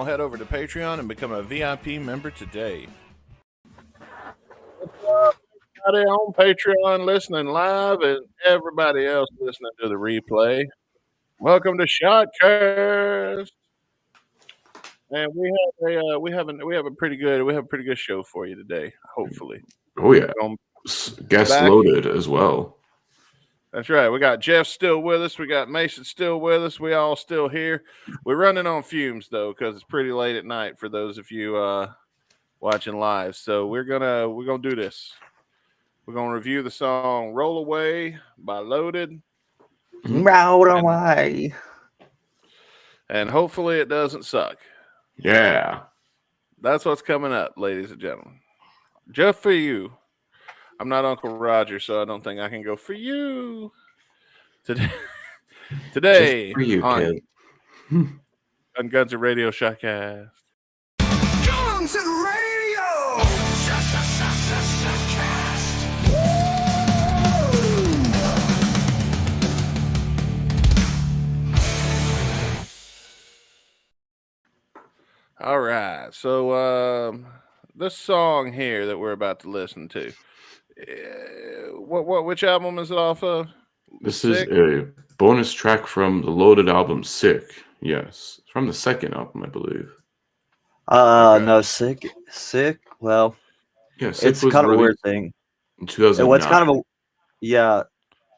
Head over to Patreon and become a VIP member today. Everybody on Patreon listening live and everybody else listening to the replay. Welcome to Shotcast. And we have a pretty good show for you today, hopefully. Oh yeah. Guest loaded as well. That's right. We got Jeff still with us. We got Mason still with us. We all still here. We're running on fumes though, because it's pretty late at night for those of you watching live. So we're gonna do this. We're gonna review the song "Roll Away" by Loaded. Roll away. And hopefully it doesn't suck. Yeah. That's what's coming up, ladies and gentlemen. Just for you. I'm not Uncle Roger, so I don't think I can go for you. Today for you, on kid. Guns and Radio Shotcast. Guns and Radio Shotcast. All right, so this song here that we're about to listen to, which album is it off of? This is a bonus track from the Loaded album "Sick." Yes, it's from the second album, I believe. Okay. No, sick. Well, Yeah, Sick it's was kind of a weird released thing. in 2009. It's kind of a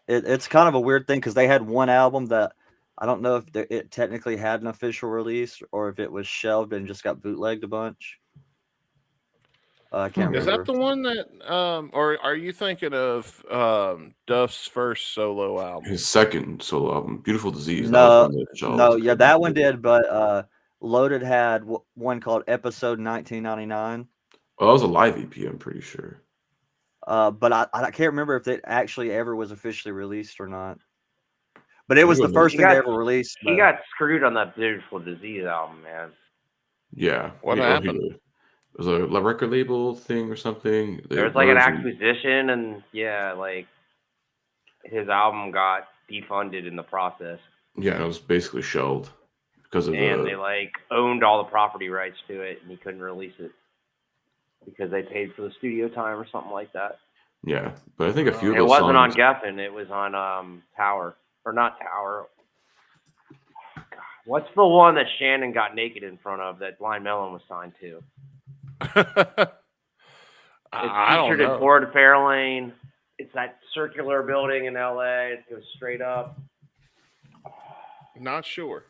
it's kind of a weird thing because they had one album that I don't know if it technically had an official release or if it was shelved and just got bootlegged a bunch. I can't Is remember. that the one that, or are you thinking of Duff's first solo album? His second solo album, "Beautiful Disease." No, that one did, but Loaded had one called Episode 1999. Well, that was a live EP, I'm pretty sure. But I can't remember if it actually ever was officially released or not. But it was the first thing they ever released. He got screwed on that Beautiful Disease album, man. Yeah. What happened? It was a record label thing or something. There was like an acquisition, and yeah, like his album got defunded in the process. Yeah, it was basically shelved because of they like owned all the property rights to it, and he couldn't release it because they paid for the studio time or something like that. Yeah, but I think a few of it those wasn't songs... on Geffen, it was on Tower. Or not Tower. Oh, God. What's the one that Shannon got naked in front of that Blind Melon was signed to? I don't featured know. in Ford Fairlane. It's that circular building in LA. It goes straight up. Not sure.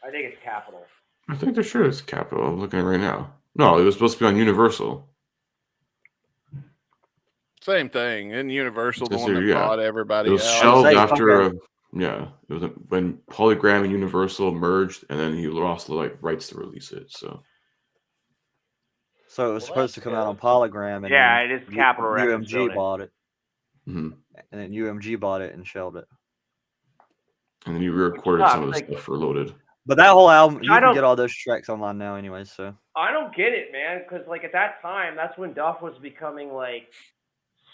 I think it's Capitol. I think they're sure it's Capitol. I'm looking at it right now. No, it was supposed to be on Universal. Same thing. In Universal, the Yes, one that yeah. bought everybody It was else. shelved after it was when Polygram and Universal merged, and then he lost the rights to release it. So it was supposed to come out on Polygram, and yeah, it is Capitol Records. UMG bought it, and then UMG bought it and shelved it. And then you re-recorded some of the stuff for Loaded. But that whole album, you can get all those tracks online now, anyway. So I don't get it, man, because like at that time, that's when Duff was becoming like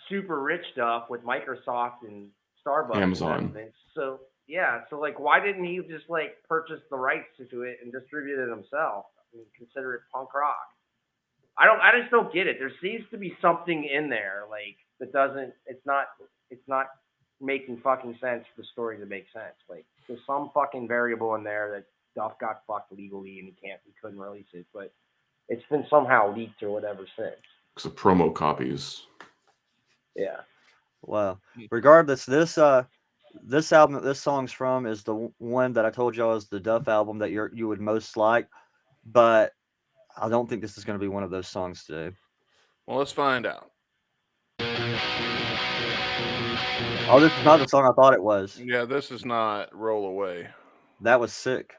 super rich Duff with Microsoft and Starbucks, Amazon. So yeah, so like, why didn't he just like purchase the rights to it and distribute it himself? I mean, consider it punk rock. I just don't get it. There seems to be something in there like that doesn't. It's not making fucking sense for the story to make sense. Like there's some fucking variable in there that Duff got fucked legally and he couldn't release it, but it's been somehow leaked or whatever since. Because of promo copies. Yeah. Well, regardless, this album that this song's from is the one that I told y'all is the Duff album that you would most like, but I don't think this is going to be one of those songs today. Well, let's find out. Oh, this is not the song I thought it was. Yeah, this is not Roll Away. That was Sick.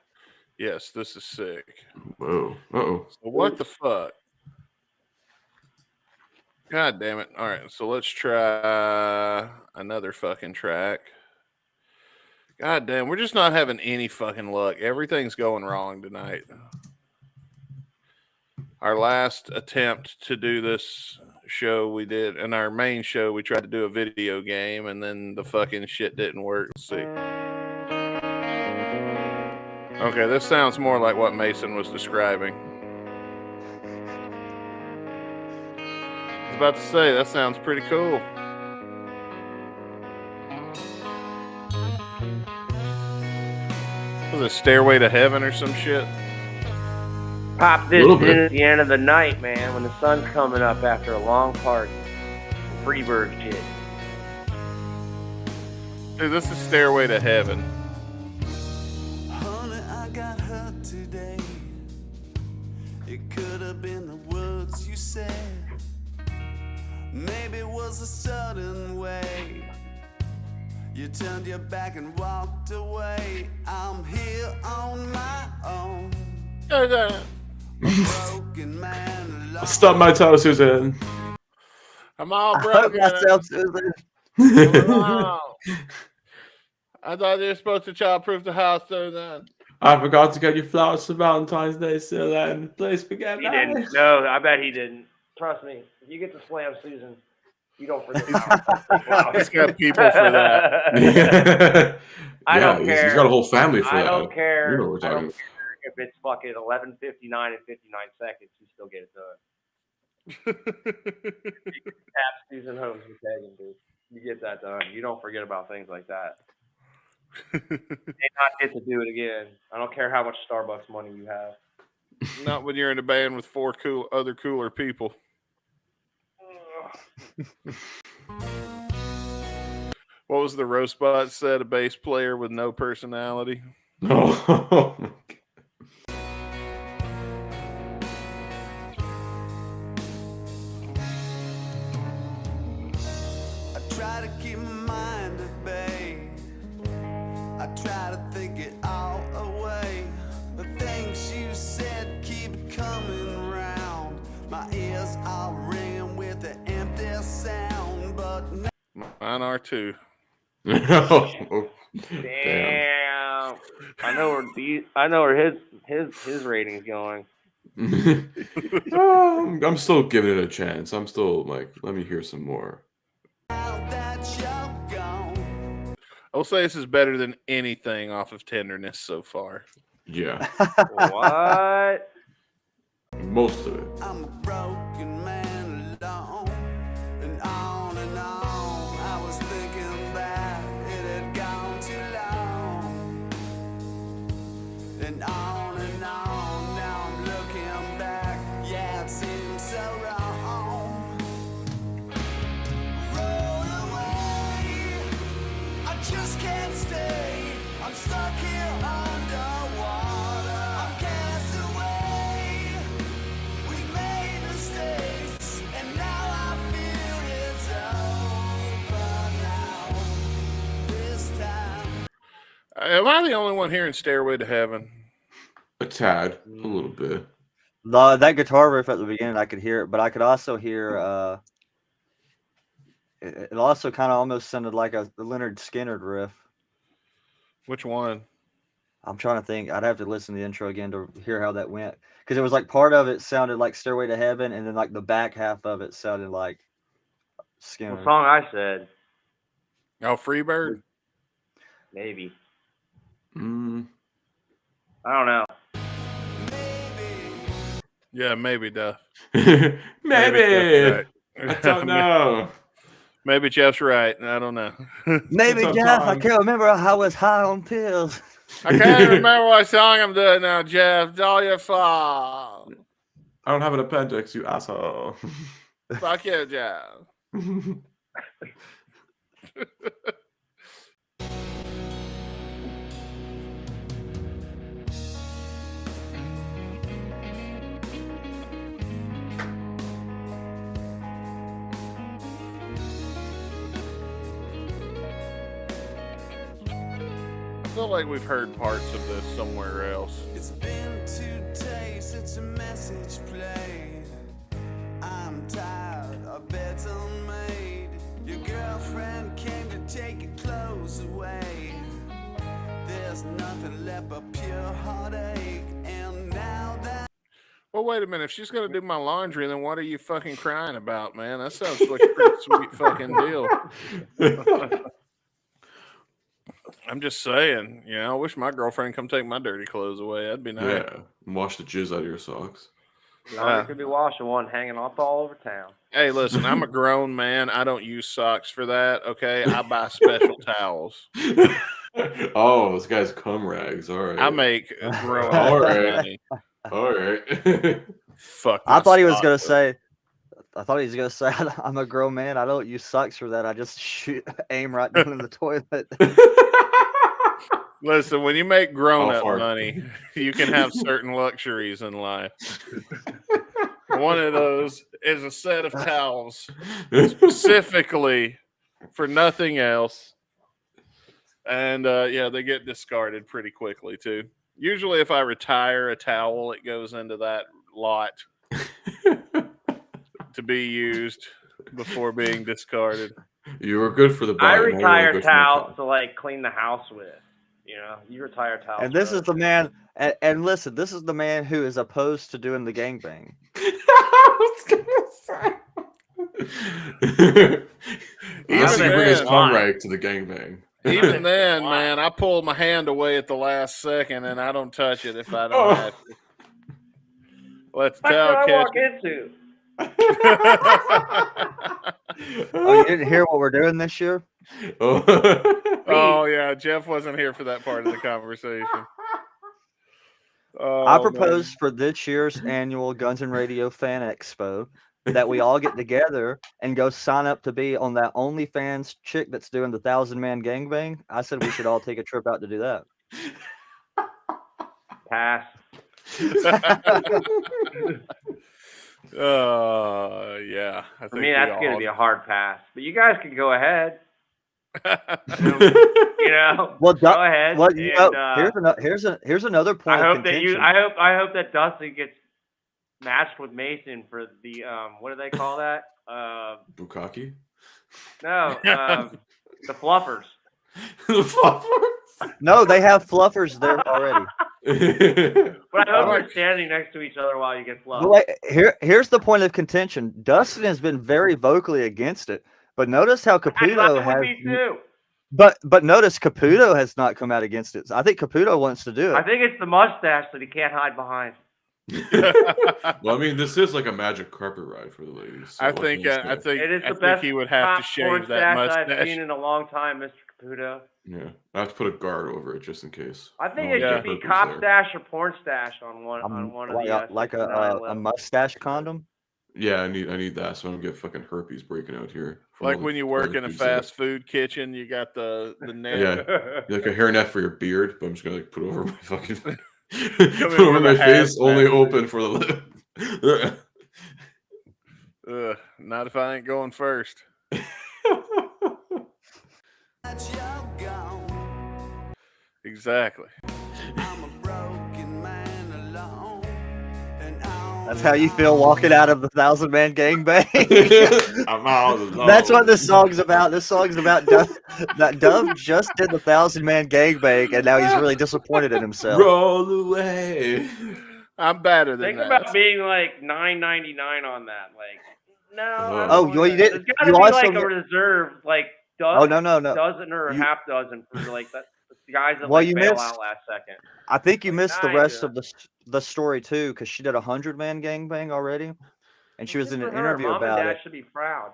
Yes, this is Sick. Whoa. Uh-oh. So what the fuck? God damn it. All right, so let's try another fucking track. God damn, we're just not having any fucking luck. Everything's going wrong tonight. Our last attempt to do this show we did, in our main show, we tried to do a video game, and then the fucking shit didn't work. Let's see. Okay, this sounds more like what Mason was describing. I was about to say, that sounds pretty cool. Was it Stairway to Heaven or some shit? Pop this Little bit. in at the end of the night, man, when the sun's coming up after a long party. Freebird shit. Dude, this is Stairway to Heaven. Honey, I got hurt today. It could have been the words you said. Maybe it was a sudden way. You turned your back and walked away. I'm here on my own. Broken man alone. Stop my toe, Susan. I'm all I hope broken. myself, Susan. I thought you were supposed to childproof the house, Susan. I forgot to get you flowers for Valentine's Day, Susan. Please forget He that. didn't. No, I bet he didn't. Trust me. If you get to slam Susan, you don't forget. He's got people for that. Yeah. I don't he's care. got a whole family for I that. don't care. You know what we're I don't talking care if it's fucking 11:59 and 59 seconds. You still get it done. Tap Susan Holmes and Tegan, dude. You get that done. You don't forget about things like that. You may not get to do it again. I don't care how much Starbucks money you have. Not when you're in a band with 4 other cooler people. What was the roast bot said? A bass player with no personality. Oh, my God. I try to keep my mind at bay. I try to think it all away. The things you said keep coming round. My ears are ringing with the empty sound, but now Mine are too. Oh, Damn. I know where his rating's going. I'm still giving it a chance. I'm still like, let me hear some more. that you're gone. I'll say this is better than anything off of Tenderness so far. Yeah, What? most of it. I'm a broken man alone, and on and on. I was thinking that it had gone too long, and on and on. Now I'm looking back, yeah, it seems so wrong. Roll away, I just can't stay. I'm stuck here underwater. I'm cast away. We've made mistakes, and now I feel it's over now. This time. Am I the only one hearing Stairway to Heaven? A tad, a little bit. That guitar riff at the beginning, I could hear it, but I could also hear. It also kind of almost sounded like a Leonard Skinner riff. Which one? I'm trying to think. I'd have to listen to the intro again to hear how that went, because it was like part of it sounded like Stairway to Heaven, and then like the back half of it sounded like Skinner. What song I said? Oh, Freebird? Maybe. Mm. I don't know. Yeah, maybe, Duff. Maybe. Jeff's I right. don't know. Maybe Jeff's right. I don't know. Maybe It's Jeff. I sometime. can't remember. I was high on pills. I can't remember what song I'm doing now, Jeff. It's all your fault. I don't have an appendix, you asshole. Fuck you, Jeff. I feel like we've heard parts of this somewhere else. It's been 2 days since a message played. I'm tired, a bed's unmade. Your girlfriend came to take your clothes away. There's nothing left but pure heartache. And now that Well, wait a minute. If she's gonna do my laundry, then what are you fucking crying about, man? That sounds like a pretty sweet fucking deal. I'm just saying, I wish my girlfriend come take my dirty clothes away. That'd be nice. Yeah, and wash the jizz out of your socks. You could be washing one hanging off all over town. Hey, listen, I'm a grown man. I don't use socks for that. Okay, I buy special towels. Oh, this guy's cum rags. All right. I make grown All right. money. All right. Fuck. I thought he was socks gonna up. say. I thought he was gonna say, "I'm a grown man. I don't use socks for that. I just aim right down in the toilet." Listen, when you make grown How up far? money, you can have certain luxuries in life. One of those is a set of towels specifically for nothing else. And they get discarded pretty quickly too. Usually if I retire a towel, it goes into that lot to be used before being discarded. You were good for the body. I now you're retire good for the towels cup. to like clean the house with. You retire towels. And this for is the other man. And listen, this is the man who is opposed to doing the gangbang. I was gonna say. Unless Even you bring his then- cum rag to the gangbang. Even then, man, I pull my hand away at the last second and I don't touch it if I don't Oh. have to. Let the What did towel I catch walk into? Oh, you didn't hear what we're doing this year? Oh yeah, Jeff wasn't here for that part of the conversation. Oh, I man. propose for this year's annual Guns and Radio Fan Expo that we all get together and go sign up to be on that OnlyFans chick that's doing the 1,000-man gangbang. I said we should all take a trip out to do that. Pass. Yeah. I For think me, we that's all- going to be a hard pass. But you guys can go ahead. Well, go ahead. Well, and, here's another point. I of hope that contention. I hope that Dustin gets matched with Mason for the what do they call that? Bukkake? No, the fluffers. The fluffers? No, they have fluffers there already. But I hope like- you're standing next to each other while you get fluffed. But wait, here's the point of contention. Dustin has been very vocally against it, but notice how I Caputo would has. be too. But notice Caputo has not come out against it. I think Caputo wants to do I it. think it's the mustache that he can't hide behind. Well, I mean, this is like a magic carpet ride for the ladies. so I what think can you I say? think It is I the think best he would have to top porn shave that stash I've mustache. seen in a long time, Mr. Caputo. Yeah, I have to put a guard over it just in case. I think No it one should get be herpes cop there. stash or porn stash on one of the like 69 a levels. mustache condom. Yeah, I need that so I don't get fucking herpes breaking out here. from Like all when the you work other in a dudes there. fast food kitchen, you got the net. Yeah. Like a hairnet for your beard, but I'm just gonna like put it over my fucking put in it over with my a face, only hazmat open for the lip. Not if I ain't going first. That you're gone. Exactly. I'm a broken man alone. And on That's how you feel walking out of the 1,000-man gangbang. I'm out alone. That's what this song's about. This song's about that Dove just did the 1,000-man gangbang, and now he's really disappointed in himself. Roll away. I'm better than Think that. about being like $9.99 on that. Like, no. I Oh, don't well, you wanna- didn't- There's got to you be also like a mi- reserve, like Oh no. dozen or a You- half dozen for like the guys that Well, like you bail missed- out last second. I think you Like, missed the nice, rest yeah. of the story too, because she did a 100-man gangbang already, and she was in Good an for her. interview Mom about and it. Dad should be proud.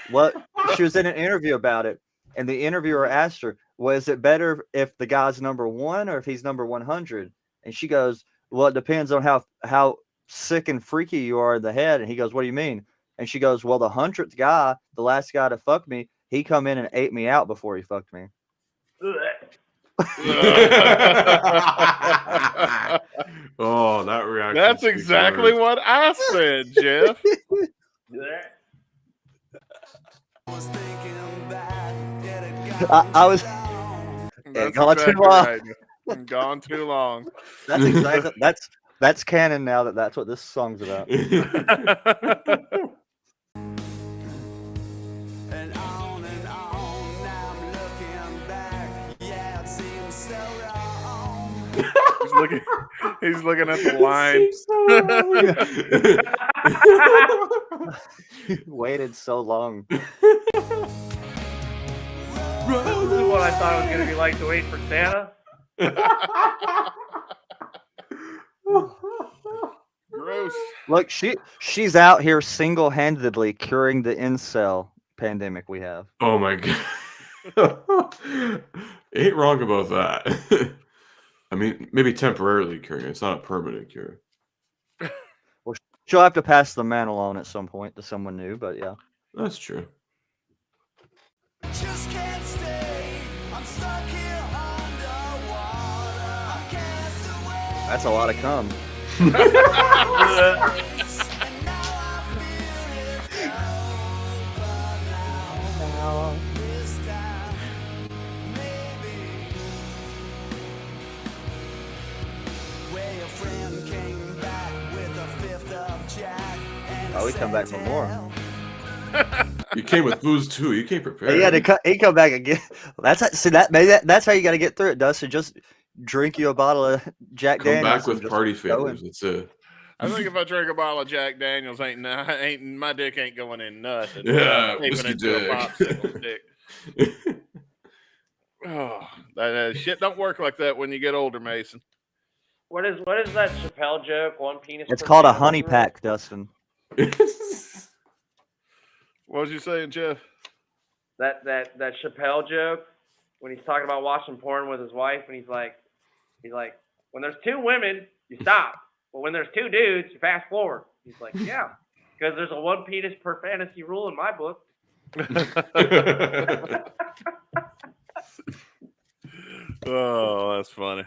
What she was in an interview about it, and the interviewer asked her, "Well, is it better if the guy's number 1 or if he's number 100?" And she goes, "Well, it depends on how sick and freaky you are in the head." And he goes, "What do you mean?" And she goes, "Well, the 100th guy, the last guy to fuck me, he come in and ate me out before he fucked me." Oh, that reaction. That's speaks exactly words. what I said, Jeff. was thinking back, yet it I was. That's gone too exactly long. right. Gone too long. That's exactly that's canon now. That's what this song's about. and on, now I'm looking back. Yeah, it seems so wrong. He's looking at the line. Waited so long. This is what I thought it was going to be like to wait for Santa. Gross. Look, she's out here single-handedly curing the incel pandemic we have. Oh my god. Ain't wrong about that. I mean, maybe temporarily curing. It's not a permanent cure. Well, she'll have to pass the mantle on at some point to someone new, but yeah. That's true. Just can't stay. I'm stuck here underwater. I'm cast away. That's a lot of cum. And now I feel it's over now. This time, maybe. Where your friend came back with a fifth of Jack. Oh, we come back for more. You came with booze too. You came prepared. He had to he come back again. That's how you got to get through it, Dustin. Just drink you a bottle of Jack Come Daniels. back with and just party go in. favors. That's it. I think if I drink a bottle of Jack Daniels, ain't my dick ain't going in nothing. Yeah, Taping whiskey it to a dick. popsicle stick. Oh, that shit don't work like that when you get older, Mason. What is that Chappelle joke? One penis. It's per called a man honey rule? pack, Dustin. What was you saying, Jeff? That Chappelle joke when he's talking about watching porn with his wife, and he's like, when there's two women, you stop, but when there's two dudes, you fast forward. He's like, yeah, because there's a one penis per fantasy rule in my book. Oh, that's funny.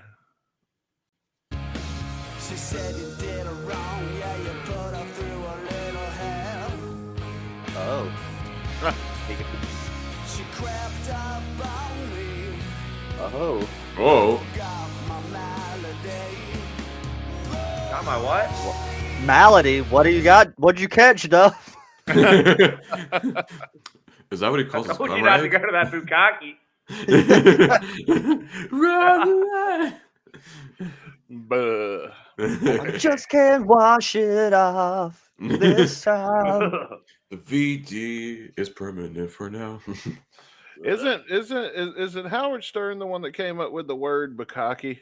She said you did her wrong, yeah, you put her through a little hell. Oh. She crept up on me, Oh. Oh. got my malady. Got my what? Malady, what do you got? What'd you catch, Duff? Is that what he I calls his told you cum not to rag? go to that bukkake. Buh. I just can't wash it off this time. The VD is permanent for now. Isn't isn't Howard Stern the one that came up with the word bukkake?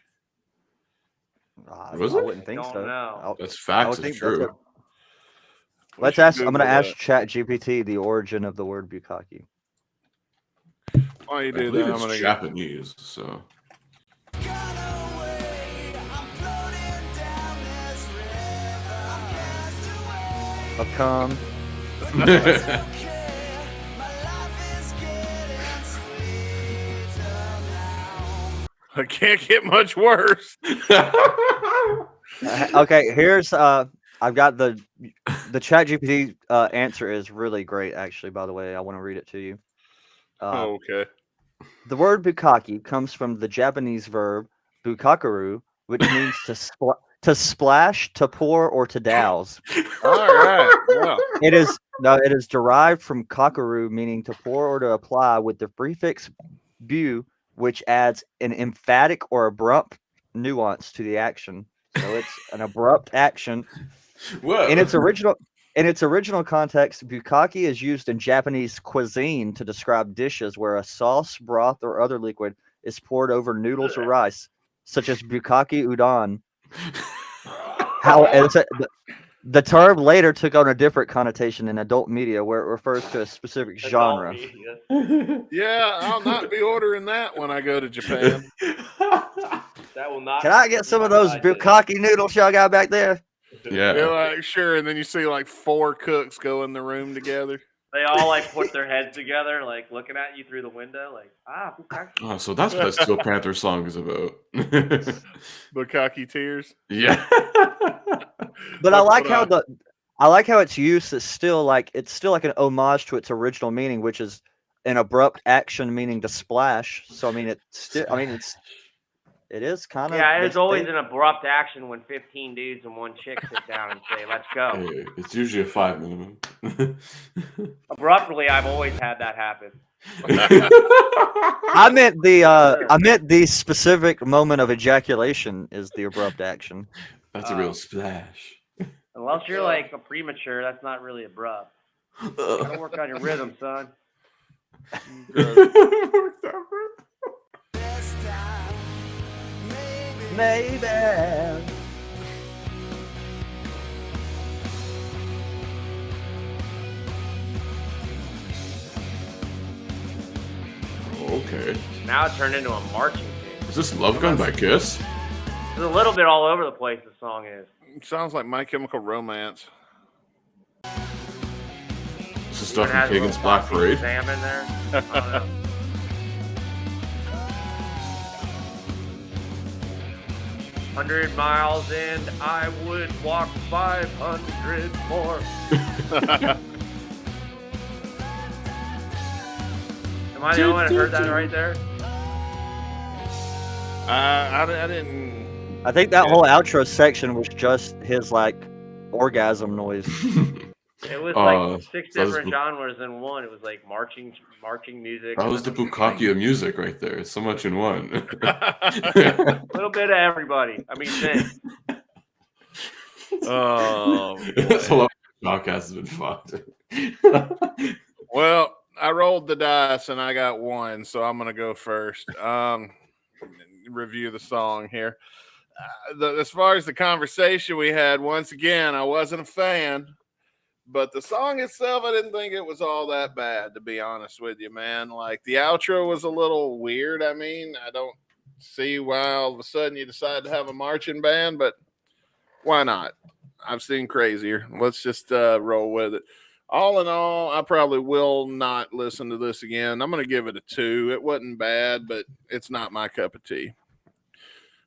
Was I it? wouldn't think Don't so. know. That's I facts. would It's think that's true. a- Let's should ask. I'm going to Google ask that. ChatGPT the origin of the word bukkake. Why you I do believe that? it's I'm gonna Japanese, so. Got away, I'm floating down this river. I'm cast away. A cum. Okay, my life is getting sweeter now. I can't get much worse. Okay, here's I've got the ChatGPT answer is really great actually, by the way. I want to read it to you. Okay. The word bukkake comes from the Japanese verb bukakaru, which means to splash, to pour, or to douse. All right. Well, It is derived from kakaru, meaning to pour or to apply, with the prefix bu, which adds an emphatic or abrupt nuance to the action. So it's an abrupt action. Whoa. In its original context, bukkake is used in Japanese cuisine to describe dishes where a sauce, broth, or other liquid is poured over noodles or rice, such as bukkake udon. The term later took on a different connotation in adult media, where it refers to a specific genre. yeah, I'll not be ordering that when I go to Japan. That will not. Can I get some of those bukkake noodles y'all got back there? Yeah. You're like, sure, and then you see like 4 cooks go in the room together. They all like put their heads together, like looking at you through the window, like bukkake. Oh, so that's what that Steel Panther song is about. Bukkake tears. Yeah. But I That's like what how its use is still like an homage to its original meaning, which is an abrupt action meaning to splash. So I mean it is kind of Yeah, it's always an abrupt action when 15 dudes and one chick sit down and say, "Let's go." Hey, it's usually a 5 minimum. Abruptly, I've always had that happen. I meant the specific moment of ejaculation is the abrupt action. That's a real splash. Unless you're like a premature, that's not really abrupt. Gotta work on your rhythm, son. This time, maybe. Maybe. Okay. Now it turned into a marching thing. Is this Love Gun by Kiss? It's a little bit all over the place. The song is. It sounds like My Chemical Romance. This is stuff It from has a little Kagan's Black Foxy Parade. Sam in there. I don't know. 100 miles and I would walk 500 more. Am I the only one that heard that right there? I didn't. I think that whole outro section was just his like orgasm noise. It was like six that was different genres in one. It was like marching music. That was the bukkake of music right there. It's so much in one. A little bit of everybody. I mean, sing. Oh, This boy. whole podcast has been fucked. Well, I rolled the dice and I got one, so I'm gonna go first. Review the song here. As far as the conversation we had, once again, I wasn't a fan, but the song itself, I didn't think it was all that bad, to be honest with you, man. Like the outro was a little weird. I mean, I don't see why all of a sudden you decide to have a marching band, but why not? I've seen crazier. Let's just roll with it. All in all, I probably will not listen to this again. I'm going to give it a 2. It wasn't bad, but it's not my cup of tea.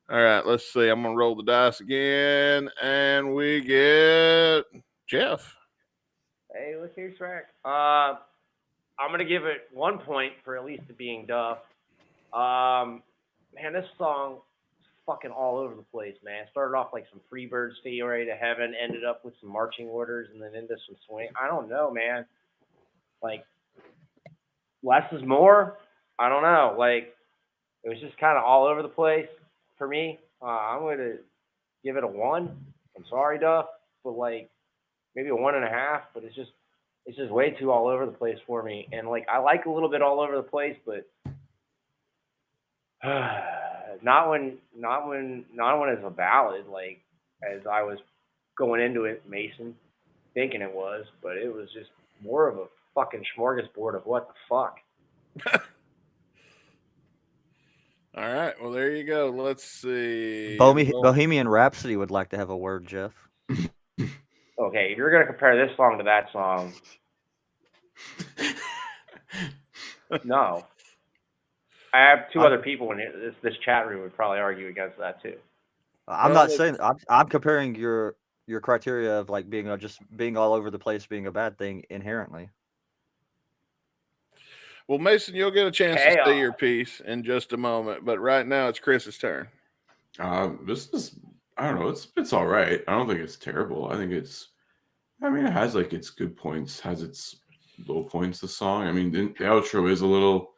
All right, let's see. I'm going to roll the dice again, and we get Jeff. Hey, look here, Shrek. I'm gonna give it 1 point for at least it being Duff. Man, this song is fucking all over the place, man. It started off like some Freebird Stairway to Heaven, ended up with some marching orders, and then into some swing. I don't know, man. Like, less is more. I don't know. Like, it was just kind of all over the place for me. I'm gonna give it a 1. I'm sorry, Duff, but like maybe a 1.5. But it's just way too all over the place for me. And like I like a little bit all over the place, but not when it's a ballad. Like as I was going into it, Mason, thinking it was, but it was just more of a fucking smorgasbord of what the fuck. All right, well, there you go. Let's see. Bohemian Rhapsody would like to have a word, Jeff. Okay, if you're gonna compare this song to that song, no. I have two other people in here. This chat room would probably argue against that too. I'm not saying I'm comparing your criteria of like being just being all over the place being a bad thing inherently. Well, Mason, you'll get a chance to say your piece in just a moment, but right now it's Chris's turn. This is, I don't know, it's all right. I don't think it's terrible. I mean, it has like its good points, has its low points, the song. I mean, the outro is a little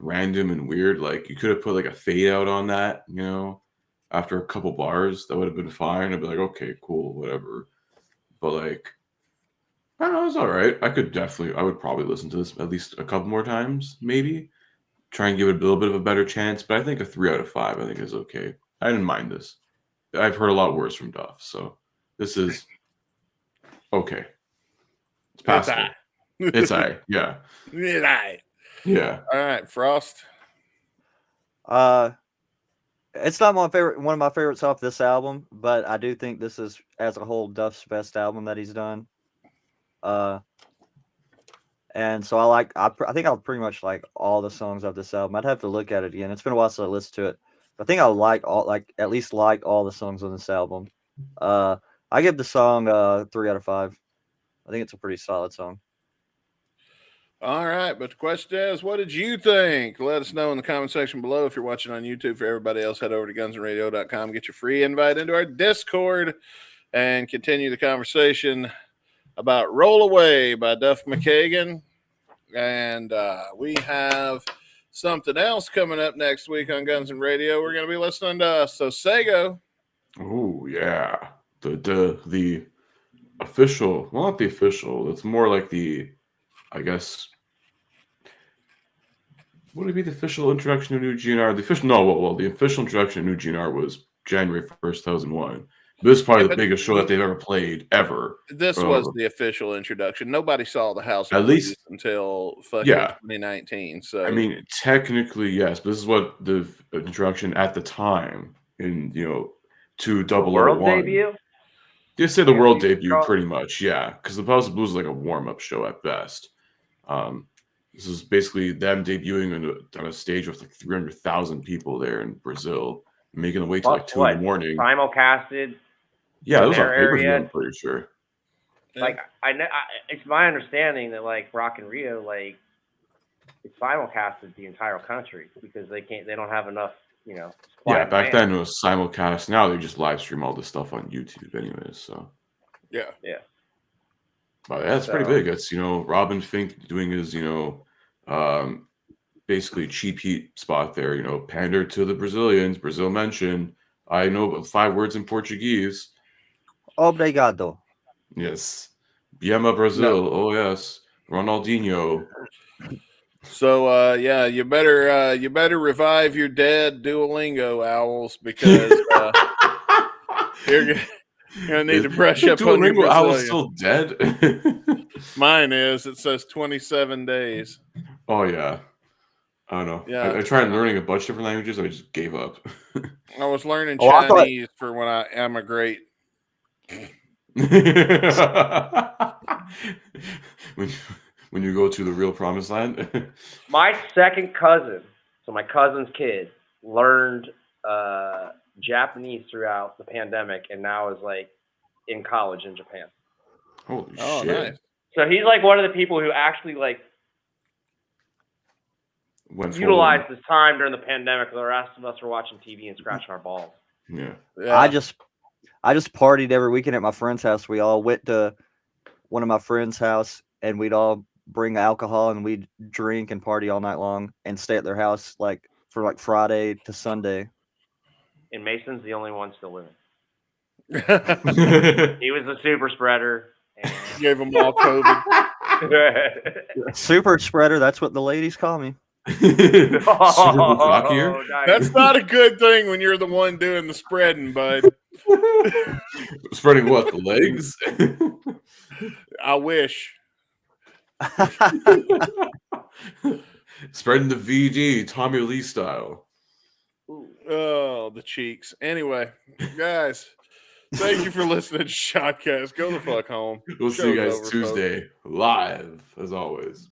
random and weird. Like, you could have put like a fade out on that, you know, after a couple bars. That would have been fine. I'd be like, okay, cool, whatever. But like, I don't know, it's all right. I would probably listen to this at least a couple more times, maybe. Try and give it a little bit of a better chance. But I think a 3 out of 5, I think, is okay. I didn't mind this. I've heard a lot worse from Duff, so this is okay. It's passable. It's all right. Yeah. It's all right. Yeah. All right, Frost. It's not one of my favorites off this album, but I do think this is, as a whole, Duff's best album that he's done. And so I think I'll pretty much like all the songs of this album. I'd have to look at it again. It's been a while since I listened to it. I think I at least like all the songs on this album. I give the song 3 out of 5. I think it's a pretty solid song. All right, but the question is, what did you think? Let us know in the comment section below. If you're watching on YouTube, for everybody else, head over to gunsandradio.com, get your free invite into our Discord, and continue the conversation about Roll Away by Duff McKagan. And we have something else coming up next week on Guns and Radio. We're going to be listening to Sosego. Oh, yeah. The official, well, not the official. It's more like the, I guess, would it be the official introduction of new GNR? The official introduction of new GNR was January 1st, 2001. This is probably Yeah, the but biggest show that they've ever played ever. this was the official introduction. Nobody saw the House of At Blues least- until fucking yeah. 2019. So I mean, technically, yes, but this is what the introduction at the time in, to The world 001. debut. They say the Yeah, world you debut draw- pretty much, yeah, because the House of Blues is like a warm-up show at best. This is basically them debuting on a stage with like 300,000 people there in Brazil, making the way till like 2 in the morning. Simulcasted. Yeah, in it was on their pay-per-view, area. I'm pretty sure. Like it's my understanding that like Rock in Rio, like it's simulcasted the entire country because they don't have enough, supply Yeah, and back demand. then it was simulcast. Now they just live stream all this stuff on YouTube anyways, so. yeah. But yeah, it's pretty So- big. That's Robin Fink doing his basically cheap heat spot there. Pander to the Brazilians. Brazil mentioned. I know about 5 words in Portuguese. Obrigado. Yes, Biema Brazil. Oh yes, Ronaldinho. So yeah, you better revive your dead Duolingo owls because you're gonna need to brush up on your Duolingo Owl's Brazilian. still dead. Mine is. It says 27 days. Oh yeah, I don't know. Yeah. I tried learning a bunch of different languages. I just gave up. I was learning Oh, I thought- Chinese for when I emigrate. when you go to the real promised land. My second cousin, so my cousin's kid, learned Japanese throughout the pandemic, and now is like in college in Japan. Holy Oh, shit! nice. So he's like one of the people who actually like Went full utilized his time during the pandemic. The rest of us were watching TV and scratching our balls. on. Yeah. Yeah. I just partied every weekend at my friend's house. We all went to one of my friend's house, and we'd all bring alcohol and we'd drink and party all night long and stay at their house for Friday to Sunday. And Mason's the only one still living. Yeah. He was the super spreader. And Gave them all COVID. Super spreader, that's what the ladies call me. Super Bukkake here. Oh, nice. That's not a good thing when you're the one doing the spreading, bud. Spreading what? The legs? I wish. Spreading the VD, Tommy Lee style. Oh, the cheeks. Anyway, guys, thank you for listening to Shotcast. Go the fuck home. We'll see you Show's guys over, folks. Tuesday live as always.